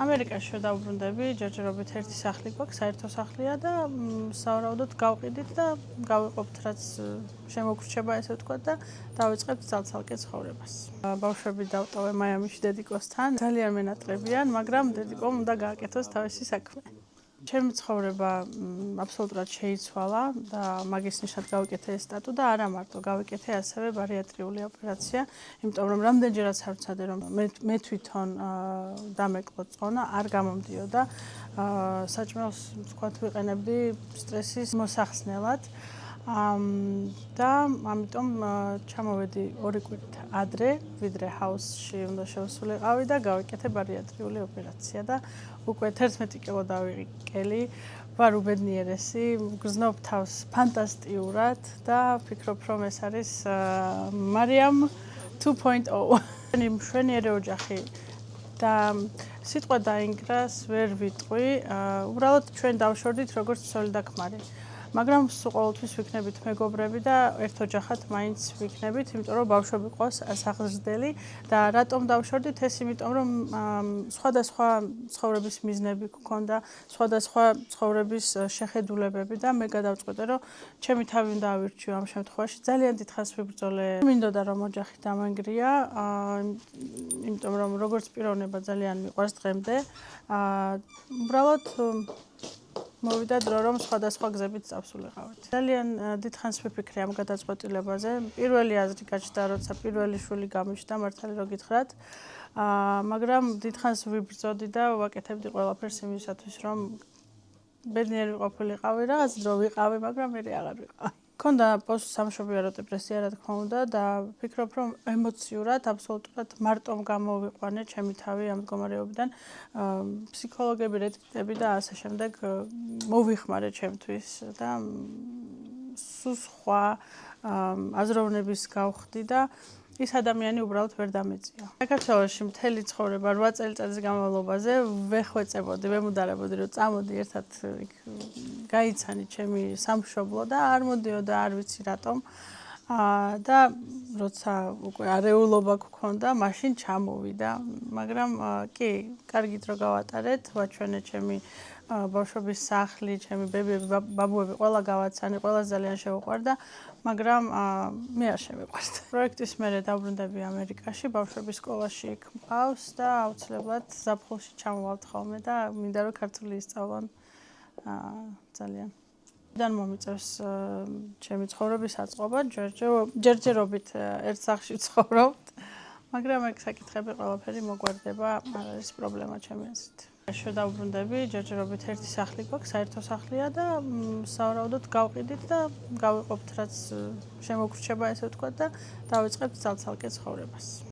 ამერიკაში დავბრუნდები, ჯერჯერობით ერთი სახლი გვაქვს, საერთო სახლია და სავარაუდოდ გავყიდით და გავიყოფთ რაც შემოგვრჩება ესე ვთქვათ და დავიწყებთ ცალ-ცალკე ცხოვრებას. ბავშვები დავტოვე მაიამიში დედიკოსთან. ძალიან მენატრებიან, მაგრამ დედიკომ უნდა გააკეთოს თავისი საქმე. ჩემი ცხოვრება აბსოლუტურად შეიცვალა და მაგის ნიშნად გავიკეთე ეს სტატუ და არა მარტო გავიკეთე, ასევე ბარიატრიული ოპერაცია, იმიტომ რომ რამდენჯერაც არ ვცადე რომ მე თვითონ დამეკლო წონა, არ გამომდიოდა საჭმელს ვთქვათ ვიყენებდი სტრესის მოსახსნელად. და ამიტომ ჩამოვედი 2 კვირით ადრე, ვიდრე ჰაუსში უნდა შევსულიყავი და გავიკეთე ბარიატრიული ოპერაცია და უკვე 11 კილო დავიყელი, ვარ უბედნიერესი, გრძნობ თავს ფანტასტიურად და ვფიქრობ რომ ეს არის მარიამ 2.0. მშვენიერი ოჯახი და სიტყვა დაინგრას ვერ ვიტყვი, უბრალოდ ჩვენ დავშორდით როგორც ცოლი და ქმარი. მაგრამ სულ ყოველთვის ვიქნებით მეგობრები და ერთ ოჯახად მაინც ვიქნებით, იმიტომ რომ ბავშვები ყავს სახსრდელი და რატომ დავშორდით ეს იმიტომ რომ სხვადასხვა ცხოვრების მიზნები გქონდა, სხვადასხვა ცხოვრების შეხედულებები და მე გადავწყვეტე რომ ჩემი თავი უნდა ავირჩიო ამ შემთხვევაში. ძალიან დიდხანს ვიბრძოლე. მინდოდა რომ ოჯახი დამანგრია, იმიტომ რომ როგორც პიროვნება ძალიან მიყვარს დღემდე. უბრალოდ მოვიდა დრო რომ სხვადასხვა გზებით წავსულიყავით. ძალიან დიდხანს ვიფიქრე ამ გადაწყვეტილებაზე. პირველი აზრი გაჩნდა, როცა პირველი შვილი გამიშდა, მართალი რო გითხრათ. მაგრამ დიდხანს ვიბრძოდი და ვაკეთებდი ყველაფერს იმისათვის, რომ ბედნიერი ყოფილიყავი, რაღაც დრო ვიყავი, მაგრამ მე აღარ ვიყავი. მქონდა პოსტსამშობიარო დეპრესია, რა თქმა უნდა, და ვფიქრობ, რომ ემოციურად, აბსოლუტურად მარტომ გამოვიყვანე ჩემი თავი ამ მდგომარეობიდან. ფსიქოლოგები, რედკიტები და ასე შემდეგ მოვიხმარე ჩემთვის და სულ სხვა აზროვნების გავხდი და ის ადამიანი უბრალოდ ვერ დამეწია. საქართველოში მთელი ცხოვრება 8 წელიწადის განმავლობაზე ვეხვეწებოდი, ვემუდარებოდი, რომ წამოდი ერთად გაიცანი ჩემი სამშობლო და არ მოდიოდა, არ ვიცი რატომ. და როცა უკვე არეულობა გქონდა, მაშინ ჩამოვიდა, მაგრამ კი, კარგით რო გავატარეთ, ვაჩვენე ჩემი ბავშვების სახლი, ჩემი ბებიები, ბაბუები ყველა გავაცანი, ყველა ძალიან შეუყვარდა, მაგრამ მე არ შემიყვარდა. პროექტის მერე დავბრუნდები ამერიკაში, ბავშვების სკოლაში იქ მყავს და აუცილებლად ზაფხულში ჩამოვალთ ხოლმე და მინდა რომ ქართული ისწავლონ ძალიან. დან მომიწევს ჩემი ცხოვრების აწყობა, ჯერჯერობით ერთ სახლში ვცხოვრობთ, მაგრამ ეგ საკითხები ყველაფერი მოგვარდება, არ არის პრობლემა ჩემი აზრით. დავბრუნდები, ჯერჯერობით ერთი სახლი გვაქვს, საერთო სახლია და სავარაუდოდ გავყიდით და გავიყოფთ რაც შემოგვრჩება ესე ვთქვათ და დავიწყებთ ცალ-ცალკე ცხოვრებას.